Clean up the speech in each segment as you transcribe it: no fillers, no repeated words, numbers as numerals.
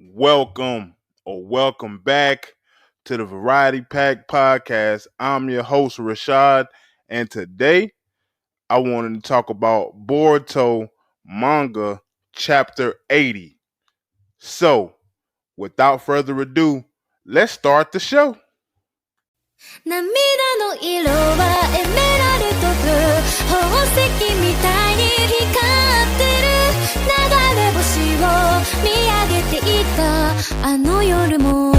Welcome or welcome back to the Variety Pack Podcast. I'm your host, Rashad, and today I wanted to talk about Boruto manga chapter 80. So, without further ado, let's start the show. 涙の色はエメラルドブルー宝石みたいに光ってる流れ星を見上げていたあの夜も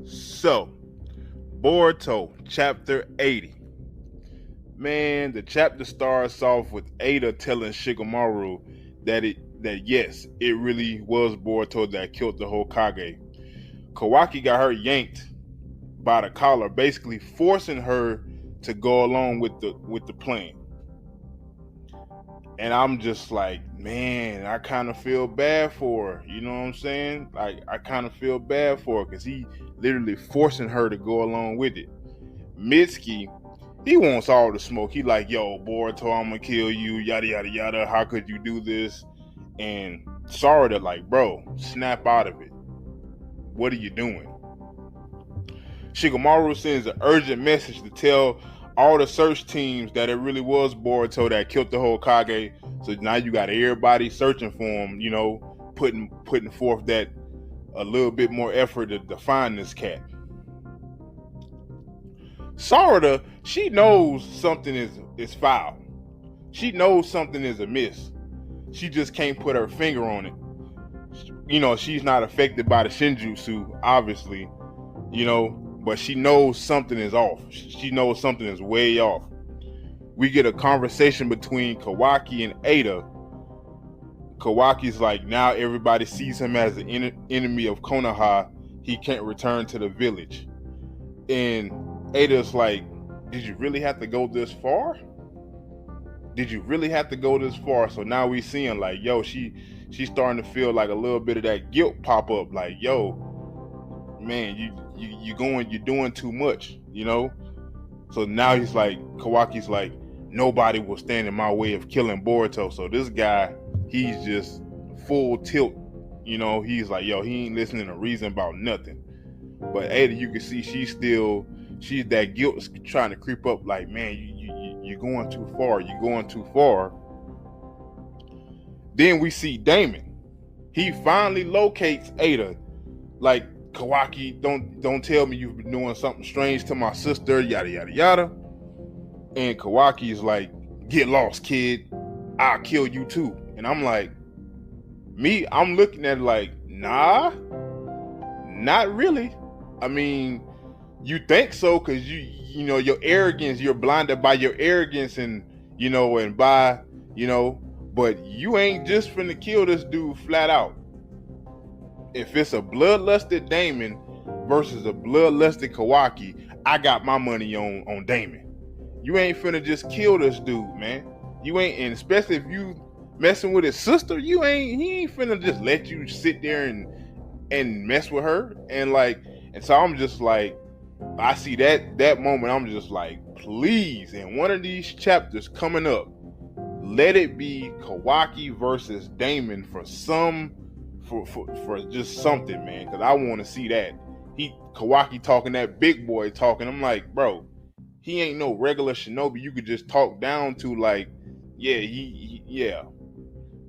So, Boruto chapter 80. Man, the chapter starts off with Ada telling Shikamaru that yes, it really was Boruto that killed the Hokage. Kawaki got her yanked by the collar, basically forcing her to go along with the plan. And I'm just like, man, I kind of feel bad for her. You know what I'm saying? Like, I kind of feel bad for her because he literally forcing her to go along with it. Mitsuki, he wants all the smoke. He like, yo, Boruto, I'm gonna kill you, yada yada yada. How could you do this? And Sarada like, bro, snap out of it. What are you doing? Shikamaru sends an urgent message to tell all the search teams that it really was Boruto that killed the Hokage. So now you got everybody searching for him, you know, putting forth that a little bit more effort to find this cat. Sarada, she knows something is foul. She knows something is amiss. She just can't put her finger on it. You know, she's not affected by the Shinjutsu, obviously, you know, but she knows something is off. She knows something is way off. We get a conversation between Kawaki and Ada. Kawaki's like, now everybody sees him as the enemy of Konoha. He can't return to the village. And Ada's like, did you really have to go this far? Did you really have to go this far? So now we seeing like, yo, she's starting to feel like a little bit of that guilt pop up. Like, yo, man, you're doing too much, you know? So now he's like, Kawaki's like, nobody will stand in my way of killing Boruto. So this guy, he's just full tilt, you know? He's like, yo, he ain't listening to reason about nothing. But Ada, you can see she's that guilt trying to creep up. Like, man, you're going too far. You're going too far. Then we see Damon. He finally locates Ada. Like, Kawaki, don't tell me you've been doing something strange to my sister, yada yada yada. And Kawaki's like, get lost, kid. I'll kill you too. And I'm like, I'm looking at it like, nah, not really. I mean, you think so because you know your arrogance, you're blinded by your arrogance and you know and by you know, but you ain't just finna kill this dude flat out. If it's a bloodlusted Damon versus a bloodlusted Kawaki, I got my money on Damon. You ain't finna just kill this dude, man. You ain't, and especially if you messing with his sister, he ain't finna just let you sit there and mess with her and so I'm just like, I see that moment, I'm just like, please, in one of these chapters coming up, let it be Kawaki versus Damon for just something, man, because I want to see that. Kawaki talking that big boy talking. I'm like, bro, he ain't no regular shinobi you could just talk down to. Like, yeah, yeah.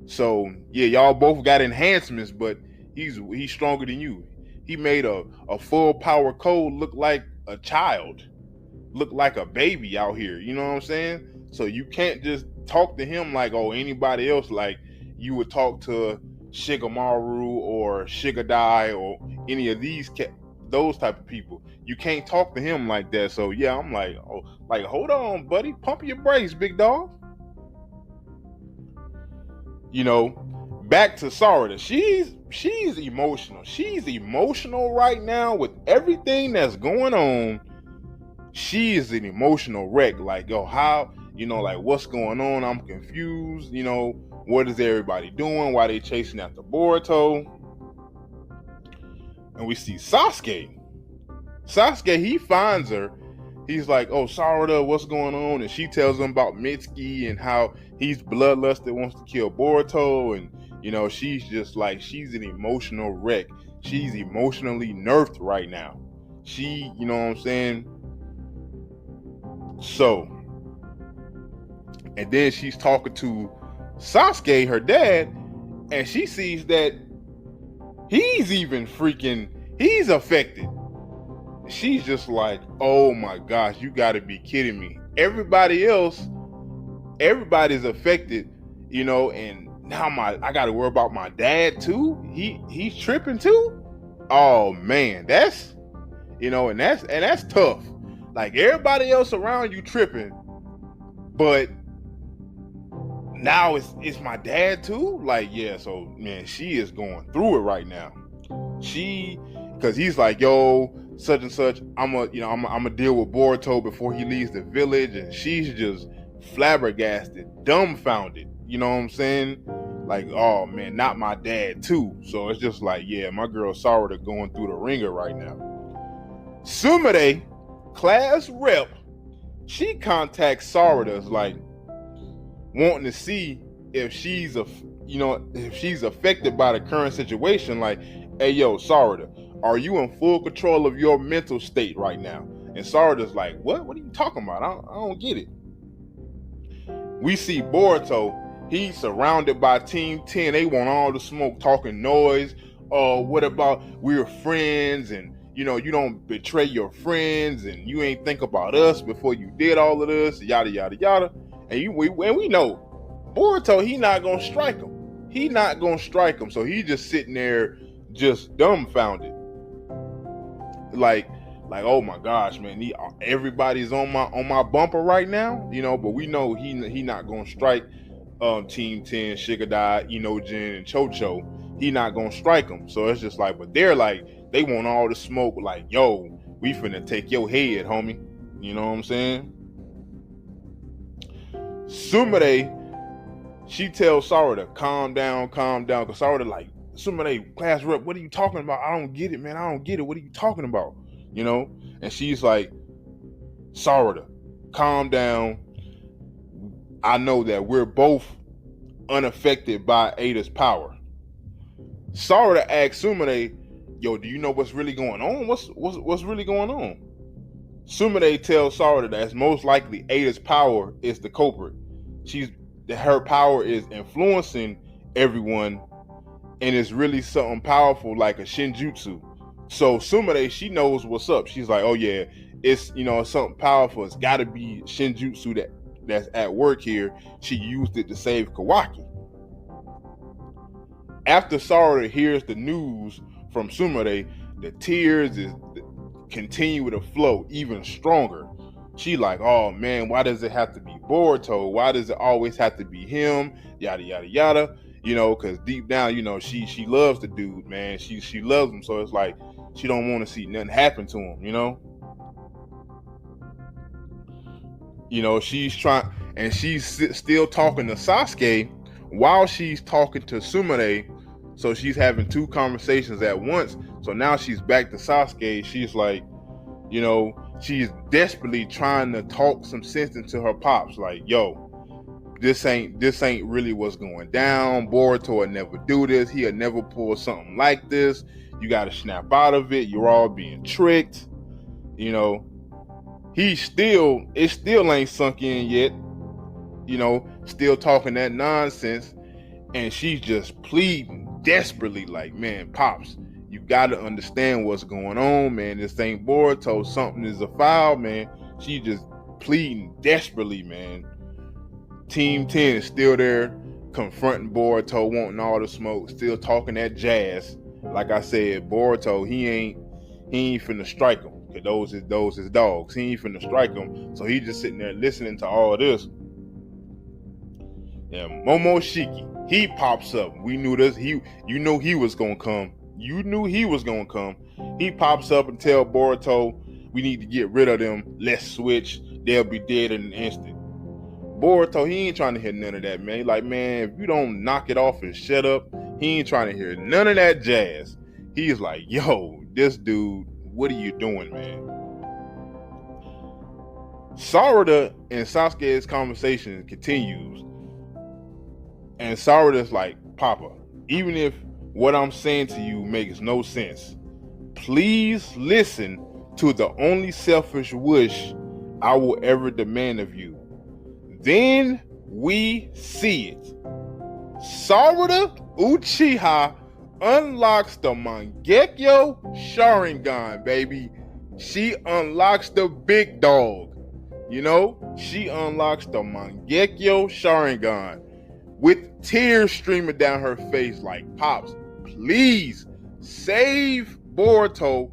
So yeah, y'all both got enhancements, but he's stronger than you. He made a full power code look like a child, look like a baby out here. You know what I'm saying? So you can't just talk to him like, oh, anybody else, like you would talk to Shikamaru or Shigadai or any of those type of people. You can't talk to him like that. So yeah, I'm like, oh, like, hold on, buddy, pump your brakes, big dog. You know, back to Sarada. She's emotional. She's emotional right now with everything that's going on. She is an emotional wreck. Like, yo, how, you know, like, what's going on? I'm confused. You know, what is everybody doing? Why they chasing after Boruto? And we see Sasuke. He finds her he's like, oh, Sarada, what's going on? And she tells him about Mitsuki and how he's bloodlusted, wants to kill Boruto. And, you know, she's just like, she's an emotional wreck. She's emotionally nerfed right now. She, you know what I'm saying? So, and then she's talking to Sasuke, her dad, and she sees that he's affected. She's just like, oh my gosh, you gotta be kidding me. Everybody's affected, you know, and now I gotta worry about my dad too. He's tripping too. Oh man, that's, you know, and that's tough. Like, everybody else around you tripping, but now it's my dad too. Like, yeah, so man, she is going through it right now. Because he's like, yo, such and such, I'm gonna deal with Boruto before he leaves the village, and she's just flabbergasted, dumbfounded. You know what I'm saying? Like, oh man, not my dad too. So it's just like, yeah, my girl Sarada going through the ringer right now. Sumire, class rep, she contacts Sarada, like wanting to see if she's affected by the current situation. Like, hey yo, Sarada, are you in full control of your mental state right now? And Sarada's like, what are you talking about? I don't get it. We see Boruto, he's surrounded by Team 10. They want all the smoke, talking noise. What about we're friends, and you know, you don't betray your friends, and you ain't think about us before you did all of this, yada yada yada. And we know Boruto, he not gonna strike him. So he just sitting there, just dumbfounded. Like, oh my gosh, man, everybody's on my bumper right now, you know. But we know he not gonna strike Team 10, Shigadai, Inojin, and Chocho. He not gonna strike them. So it's just like, but they're like, they want all the smoke. Like, yo, we finna take your head, homie. You know what I'm saying? Sumire, she tells Sarada, calm down, because Sarada like, Sumire, class rep, what are you talking about? I don't get it, man. I don't get it. What are you talking about? You know? And she's like, Sarada, calm down. I know that we're both unaffected by Ada's power. Sarada asks Sumire, yo, do you know what's really going on? What's really going on? Sumire tells Sarada that it's most likely Ada's power is the culprit. Her power is influencing everyone, and it's really something powerful like a Shinjutsu. So Sumire, she knows what's up. She's like, oh yeah, it's, you know, something powerful. It's got to be Shinjutsu that's at work here. She used it to save Kawaki. After Sarada hears the news from Sumire, the tears continue to flow even stronger. She like, oh man, why does it have to be Boruto? Why does it always have to be him? Yada yada yada. You know, because deep down, you know, she loves the dude, man. She loves him, so it's like she don't want to see nothing happen to him. You know. You know, she's trying, and she's still talking to Sasuke while she's talking to Sumire. So she's having two conversations at once. So now she's back to Sasuke. She's like, you know, she's desperately trying to talk some sense into her pops. Like, yo, this ain't really what's going down. Boruto would never do this. He'll never pull something like this. You got to snap out of it. You're all being tricked. You know, it still ain't sunk in yet. You know, still talking that nonsense. And she's just pleading desperately, like, man, pops, you got to understand what's going on, man. This ain't Boruto. Something is afoul, man. She just pleading desperately, man. Team 10 is still there, confronting Boruto, wanting all the smoke, still talking that jazz. Like I said, Boruto, he ain't finna strike him. Cause those is dogs. He ain't finna strike him. So he just sitting there listening to all this. And Momoshiki, he pops up. We knew this. You knew he was gonna come. He pops up and tell Boruto, we need to get rid of them. Let's switch. They'll be dead in an instant. Boruto, he ain't trying to hear none of that, man. He like, man, if you don't knock it off and shut up, he ain't trying to hear none of that jazz. He's like, yo, this dude, what are you doing, man? Sarada and Sasuke's conversation continues, and Sarada's like, Papa, even if what I'm saying to you makes no sense, please listen to the only selfish wish I will ever demand of you. Then we see it. Sarada Uchiha unlocks the Mangekyo Sharingan, baby. She unlocks the big dog. You know, she unlocks the Mangekyo Sharingan with tears streaming down her face like, Pops, please save Boruto.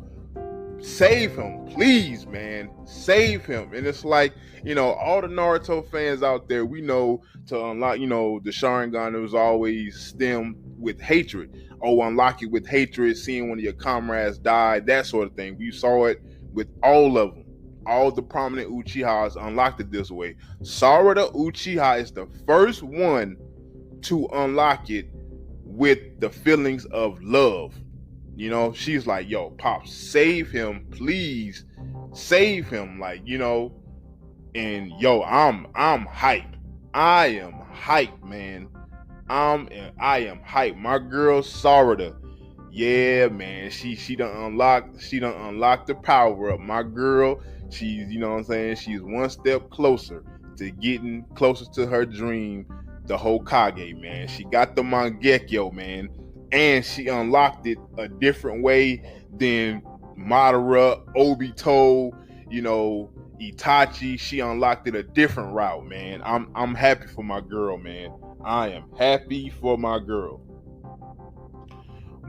Save him, please, man. Save him. And it's like, you know, all the Naruto fans out there, we know to unlock, you know, the Sharingan, it was always stemmed with hatred. Oh, unlock it with hatred, seeing one of your comrades die, that sort of thing. We saw it with all of them. All the prominent Uchihas unlocked it this way. Sarada Uchiha is the first one to unlock it with the feelings of love. You know, she's like, yo, Pops, save him, please, save him, like, you know. And yo, I'm hype. I am hype, man. I am hype. My girl Sarada, yeah, man, she done unlocked the power up. My girl, she's, you know what I'm saying, she's one step closer to getting closer to her dream, the Hokage, man. She got the Mangekyo, man. And she unlocked it a different way than Madara, Obito, you know, Itachi. She unlocked it a different route, man. I'm happy for my girl, man. I am happy for my girl.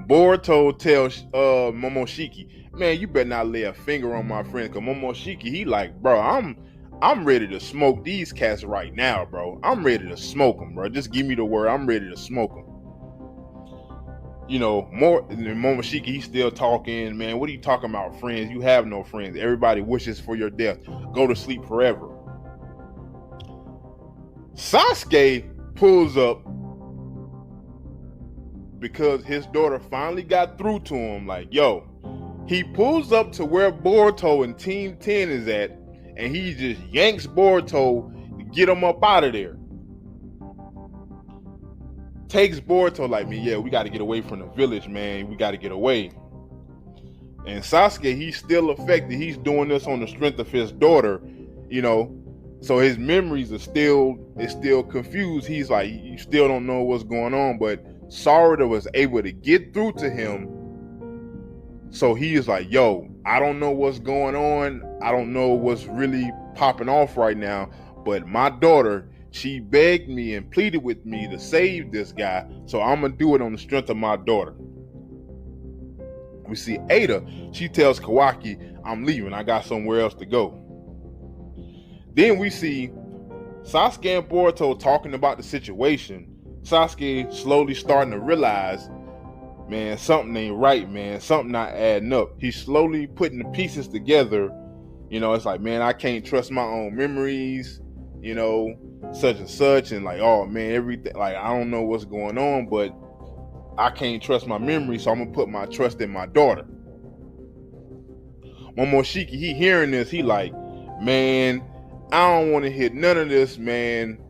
Boruto tells Momoshiki, man, you better not lay a finger on my friend, cause Momoshiki, he like, bro, I'm ready to smoke these cats right now, bro. I'm ready to smoke them, bro. Just give me the word. I'm ready to smoke them. You know, more than Momoshiki, he's still talking, man. What are you talking about, friends? You have no friends. Everybody wishes for your death. Go to sleep forever. Sasuke pulls up because his daughter finally got through to him. Like, yo, he pulls up to where Boruto and Team 10 is at, and he just yanks Boruto to get him up out of there. Takes Boruto like, me, yeah, we got to get away from the village, man. We got to get away. And Sasuke, he's still affected. He's doing this on the strength of his daughter, you know. So his memories are still confused. He's like, you still don't know what's going on. But Sarada was able to get through to him. So he is like, yo, I don't know what's going on. I don't know what's really popping off right now. But my daughter, she begged me and pleaded with me to save this guy, so I'm gonna do it on the strength of my daughter. We see Ada, she tells Kawaki, I'm leaving, I got somewhere else to go. Then we see Sasuke and Boruto talking about the situation. Sasuke slowly starting to realize, man, something ain't right, man, something not adding up. He's slowly putting the pieces together. You know, it's like, man, I can't trust my own memories, you know, such and such, and like, oh man, everything, like, I don't know what's going on, but I can't trust my memory, so I'm gonna put my trust in my daughter. Momoshiki, he hearing this, he like, man, I don't want to hear none of this, man.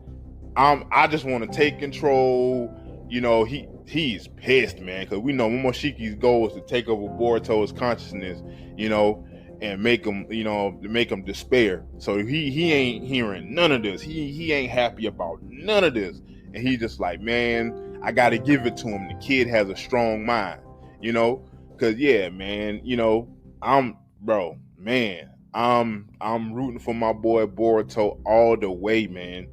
I just want to take control. You know, he's pissed, man, because we know Momoshiki's goal is to take over Boruto's consciousness, you know, and make him, you know, make him despair. So he ain't hearing none of this. He ain't happy about none of this. And he just like, man, I got to give it to him. The kid has a strong mind, you know, because yeah, man, you know, I'm rooting for my boy Boruto all the way, man.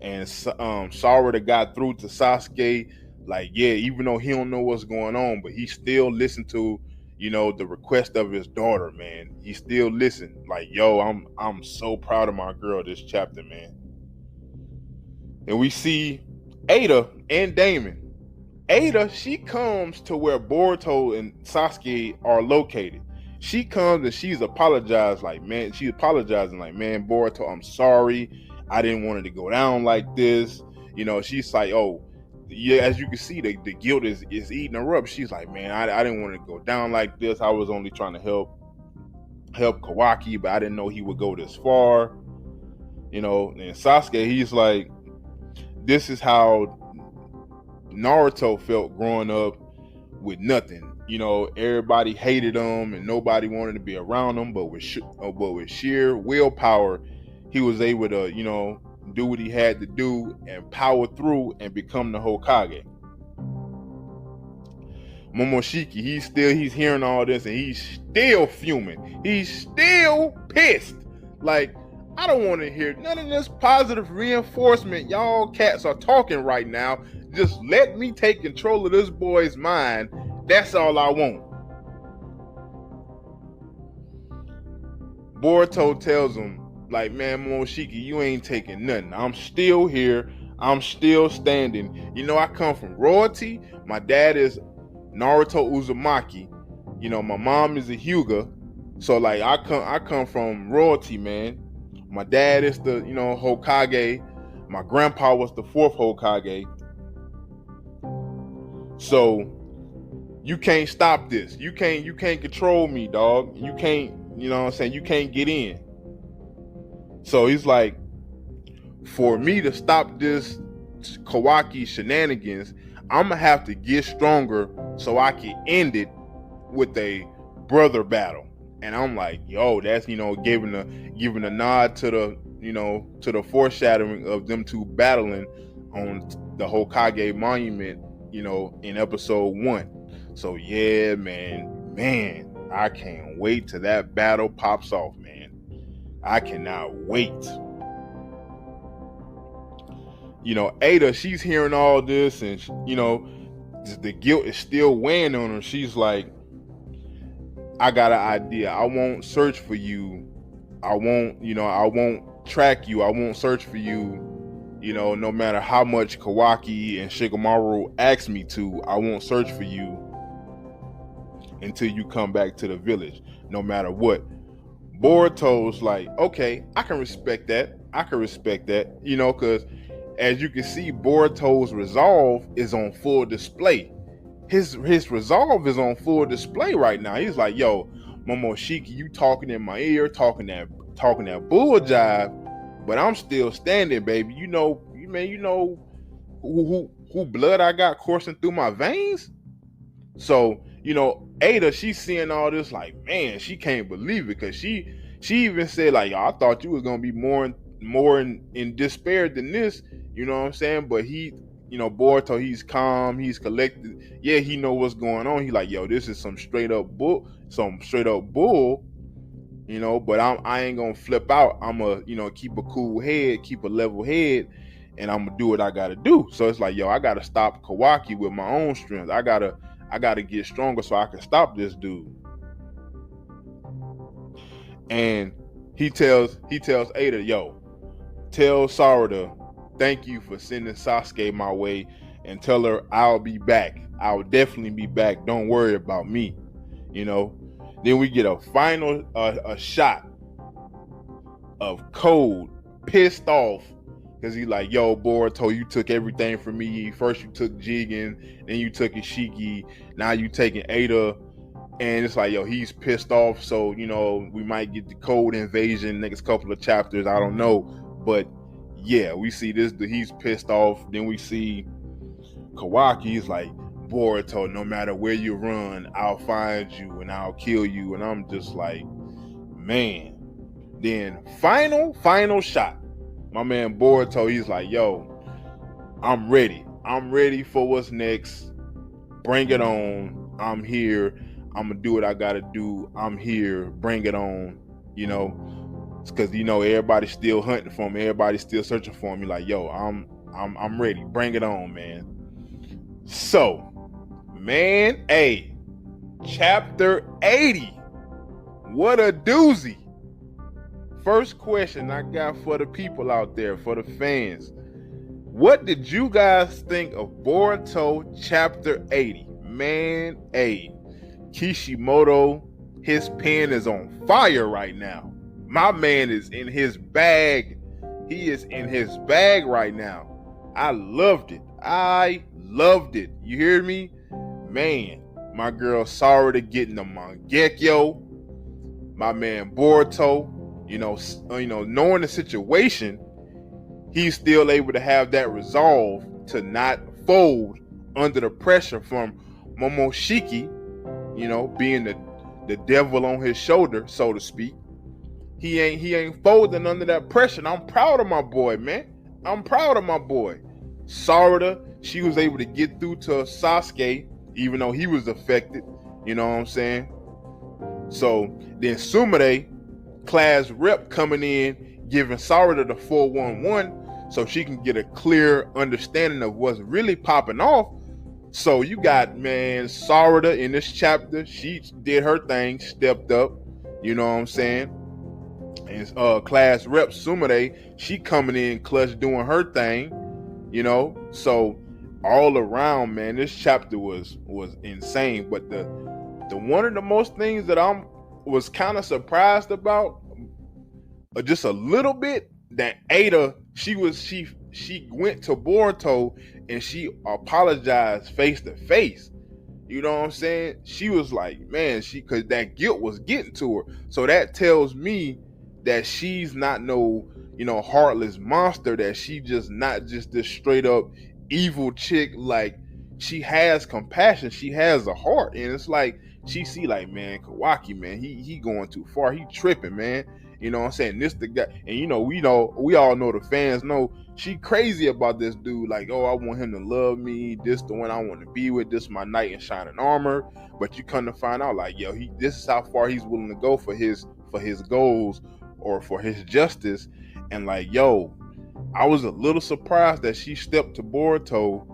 And Sarada got through to Sasuke, like, yeah, even though he don't know what's going on, but he still listened to, you know, the request of his daughter, man. He still listened. Like, yo, I'm so proud of my girl this chapter, man. And we see Ada and Damon. Ada, she comes to where Boruto and Sasuke are located. She comes and she's apologizing, like, man, Boruto, I'm sorry. I didn't want it to go down like this. You know, she's like, oh, yeah, as you can see, the guilt is eating her up. She's like, man, I didn't want it to go down like this. I was only trying to help Kawaki, but I didn't know he would go this far. And Sasuke, he's like, this is how Naruto felt growing up with nothing. Everybody hated him and nobody wanted to be around him, but with sheer willpower, he was able to, do what he had to do and power through and become the Hokage. Momoshiki, he's hearing all this and he's still fuming. He's still pissed. Like, I don't want to hear none of this positive reinforcement y'all cats are talking right now. Just let me take control of this boy's mind. That's all I want. Boruto tells him, like, man, Momoshiki, you ain't taking nothing. I'm still here. I'm still standing. I come from royalty. My dad is Naruto Uzumaki. My mom is a Hyuga. So, like, I come from royalty, man. My dad is the, Hokage. My grandpa was the 4th Hokage. So you can't stop this. You can't control me, dog. You can't, you can't get in. So he's like, for me to stop this Kawaki shenanigans, I'm gonna have to get stronger so I can end it with a brother battle. And I'm like, yo, that's giving a nod to the to the foreshadowing of them two battling on the Hokage monument, in episode 1. So yeah, man, I can't wait till that battle pops off, man. I cannot wait. Ada, she's hearing all this and the guilt is still weighing on her. She's like, I got an idea. I won't search for you. I won't track you. I won't search for you. No matter how much Kawaki and Shikamaru ask me to, I won't search for you until you come back to the village, no matter what. Boruto's like, okay, I can respect that. Because as you can see, Boruto's resolve is on full display. His resolve is on full display right now. He's like, yo, Momoshiki, you talking in my ear, talking that bull jive, but I'm still standing, baby. You know who blood I got coursing through my veins. So, Ada, she's seeing all this like, man, she can't believe it, because she even said, like, yo, I thought you was gonna be more in despair than this. You know what I'm saying? But he, Boruto, he's calm, he's collected. Yeah, he know what's going on. He like, yo, this is some straight up bull. But I ain't gonna flip out. I'm gonna, keep a cool head, keep a level head, and I'm gonna do what I gotta do. So it's like, yo, I gotta stop Kawaki with my own strength. I gotta get stronger so I can stop this dude. And he tells Ada, yo, tell Sarada, thank you for sending Sasuke my way, and tell her I'll be back. I'll definitely be back. Don't worry about me. Then we get a final a shot of Code pissed off because he's like, yo, Boruto, you took everything from me. First you took Jigen, then you took Ishiki, now you taking Ada. And it's like, yo, he's pissed off. So, we might get the Code invasion next couple of chapters. I don't know. But yeah, we see this, he's pissed off. Then we see Kawaki, he's like, Boruto, no matter where you run, I'll find you and I'll kill you. And I'm just like, man. Then final shot. My man Boruto, he's like, yo, I'm ready. I'm ready for what's next. Bring it on. I'm here. I'm gonna do what I gotta do. I'm here. Bring it on. It's because everybody's still hunting for me. Everybody's still searching for me. Like, yo, I'm ready. Bring it on, man. So, man, chapter 80. What a doozy. First question I got for the people out there, for the fans. What did you guys think of Boruto chapter 80? Man, Kishimoto, his pen is on fire right now. My man is in his bag. He is in his bag right now. I loved it. You hear me? Man, my girl Sarada getting the Mangekyo. My man Boruto, knowing the situation, he's still able to have that resolve to not fold under the pressure from Momoshiki, being the devil on his shoulder, so to speak. He ain't folding under that pressure. And I'm proud of my boy, man. I'm proud of my boy. Sarada, she was able to get through to Sasuke, even though he was affected. You know what I'm saying? So then Sumire, class rep, coming in, giving Sarada the 411 so she can get a clear understanding of what's really popping off. So you got, man, Sarada in this chapter. She did her thing, stepped up. You know what I'm saying? And class rep Sumire, she coming in clutch, doing her thing. So all around, man, this chapter was insane. But the one of the most things that was kind of surprised about, just a little bit, that Ada, she went to Boruto and she apologized face to face. You know what I'm saying? She was like, man, because that guilt was getting to her. So that tells me that she's not no, heartless monster, that she just not just this straight up evil chick. Like, she has compassion, she has a heart. And it's like, she see like, man, Kawaki, man, he going too far, he tripping, man. You know what I'm saying? This the guy, and we all know, the fans know, she crazy about this dude. Like, oh, I want him to love me. This the one I want to be with. This my knight in shining armor. But you come to find out, like, yo, this is how far he's willing to go for his goals or for his justice. And like, yo, I was a little surprised that she stepped to Boruto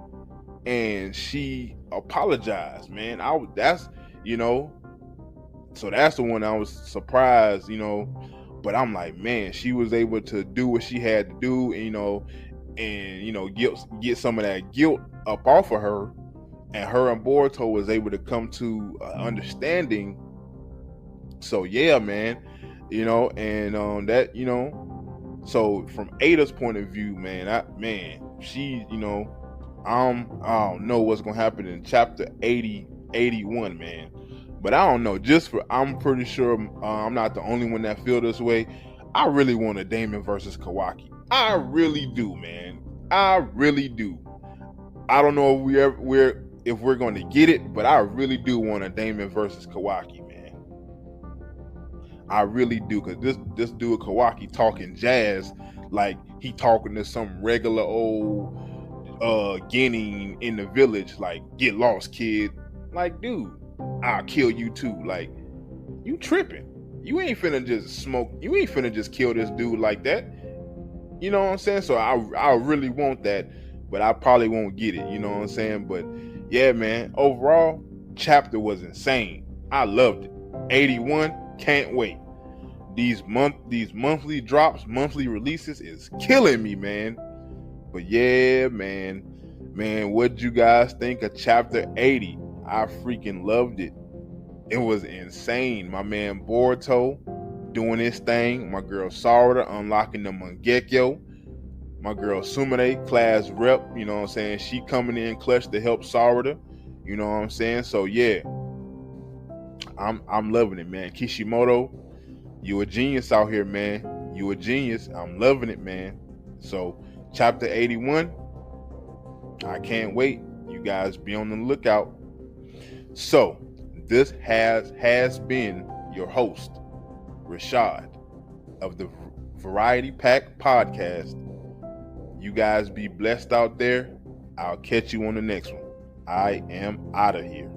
and she apologized, man. So that's the one I was surprised, but I'm like, man, she was able to do what she had to do, and get some of that guilt up off of her, and her and Boruto was able to come to understanding. So yeah, man, so from Ada's point of view, man, she, I don't know what's gonna happen in chapter 81, man. But I don't know. I'm pretty sure I'm not the only one that feel this way. I really want a Damon versus Kawaki. I really do, man. I really do. I don't know if we're going to get it, but I really do want a Damon versus Kawaki, man. I really do, because this dude Kawaki talking jazz like he talking to some regular old Genin in the village, like, get lost, kid. Like, dude, I'll kill you too. Like, you tripping. You ain't finna just smoke. You ain't finna just kill this dude like that. You know what I'm saying? So I really want that, but I probably won't get it. You know what I'm saying? But yeah, man, overall, chapter was insane. I loved it. 81, can't wait. These monthly drops, monthly releases is killing me, man. But yeah, man, what'd you guys think of chapter 80? I freaking loved it. It was insane. My man Boruto doing his thing. My girl Sarada unlocking the Mangekyo. My girl Sumire, class rep, you know what I'm saying? She coming in clutch to help Sarada. You know what I'm saying? So yeah, I'm loving it, man. Kishimoto, you a genius out here, man. You a genius. I'm loving it, man. So chapter 81, I can't wait. You guys be on the lookout. So this has been your host, Rashad, of the Variety Pack Podcast. You guys be blessed out there. I'll catch you on the next one. I am out of here.